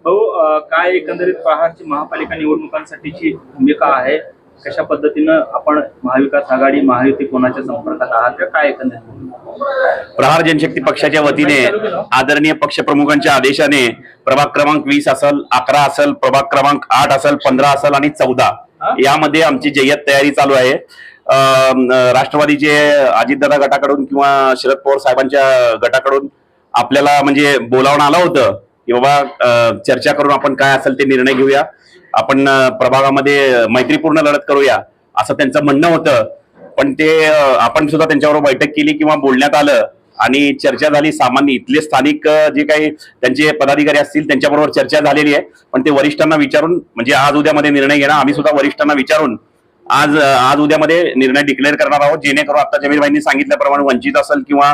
भाऊ काय एकंदरीत प्रहारची महापालिका निवडणुकांसाठीची भूमिका आहे? कशा पद्धतीनं आपण महाविकास आघाडी महायुती कोणाच्या संपर्कात आहात का काय एकंदरीत? प्रहार जनशक्ती पक्षाच्या वतीने आदरणीय पक्षप्रमुखांच्या आदेशाने प्रभाग क्रमांक 20 असेल, 11 असेल, प्रभाग क्रमांक 8 असेल, 15 असेल आणि 14 यामध्ये आमची जय्यत तयारी चालू आहे। राष्ट्रवादीचे अजितदादा गटाकडून किंवा शरद पवार साहेबांच्या गटाकडून आपल्याला म्हणजे बोलावणं आलं होतं की बाबा चर्चा करून आपण काय असेल ते निर्णय घेऊया, आपण प्रभागामध्ये मैत्रीपूर्ण लढत करूया असं त्यांचं म्हणणं होतं। पण ते आपण सुद्धा त्यांच्याबरोबर बैठक केली किंवा बोलण्यात आलं आणि चर्चा झाली। सामान्य इथले स्थानिक जे काही त्यांचे पदाधिकारी असतील त्यांच्याबरोबर चर्चा झालेली आहे, पण ते वरिष्ठांना विचारून म्हणजे आज उद्यामध्ये निर्णय घेणार। आम्ही सुद्धा वरिष्ठांना विचारून आज उद्यामध्ये निर्णय डिक्लेअर करणार आहोत, जेणेकरून आता जमीर भाईंनी सांगितल्याप्रमाणे वंचित असेल किंवा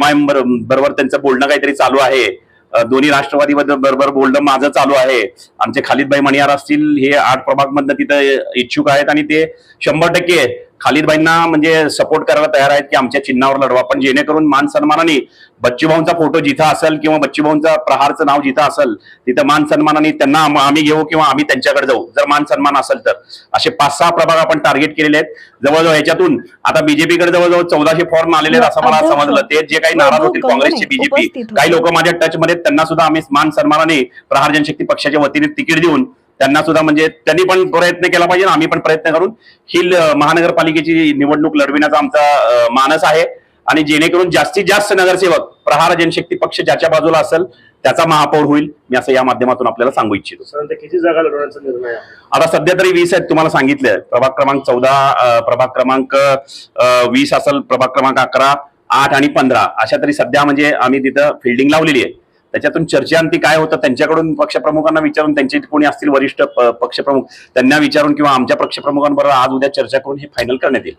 MIM बरोबर त्यांचं बोलणं काहीतरी चालू आहे, दोन्ही राष्ट्रवादी बरोबर बोलणं माझं चालू आहे। आमचे खालिदभाई मणियार असतील हे 8 प्रभाग मधनं तिथं इच्छुक आहेत आणि ते 100% खालिदभाईंना म्हणजे सपोर्ट करायला तयार आहेत की आमच्या चिन्हावर लढवा। पण जेणेकरून मान सन्मानाने बच्चूभाऊंचा फोटो जिथं असेल किंवा बच्चूभाऊंचा प्रहारचं नाव जिथं असेल तिथं मान सन्मानाने त्यांना आम्ही घेऊ किंवा आम्ही त्यांच्याकडे जाऊ, जर मान सन्मान असेल तर। असे 5-6 प्रभाग आपण टार्गेट केलेले आहेत। जवळजवळ ह्याच्यातून आता बीजेपीकडे जवळजवळ 1400 फॉर्म आलेले आहेत असं मला समजलं। ते जे काही नाराज होतील काँग्रेसचे, बीजेपी काही लोक माझ्या टच मध्ये, त्यांना सुद्धा आम्ही मान सन्मानाने प्रहार जनशक्ती पक्षाच्या वतीने तिकीट देऊन त्यांना सुद्धा म्हणजे त्यांनी पण प्रयत्न केला पाहिजे, आम्ही पण प्रयत्न करून ही महानगरपालिकेची निवडणूक लढविण्याचा आमचा मानस आहे। आणि जेणेकरून जास्तीत जास्त नगरसेवक प्रहार जनशक्ती पक्ष ज्याच्या बाजूला असेल त्याचा महापौर होईल, मी असं या माध्यमातून आपल्याला सांगू इच्छितो। किती जागा लढवण्याचा निर्णय? आता सध्या तरी 20 आहेत, तुम्हाला सांगितलं। प्रभाग क्रमांक 14, प्रभाग क्रमांक 20 असेल, प्रभाग क्रमांक 11, 8 आणि 15 अशा तरी सध्या म्हणजे आम्ही तिथं फिल्डिंग लावलेली आहे। त्याच्यातून चर्चेअंती काय होतं त्यांच्याकडून पक्षप्रमुखांना विचारून, त्यांचे कोणी असतील वरिष्ठ पक्षप्रमुख त्यांना विचारून किंवा आमच्या पक्षप्रमुखांबरोबर आज उद्या चर्चा करून हे फायनल करण्यात येईल।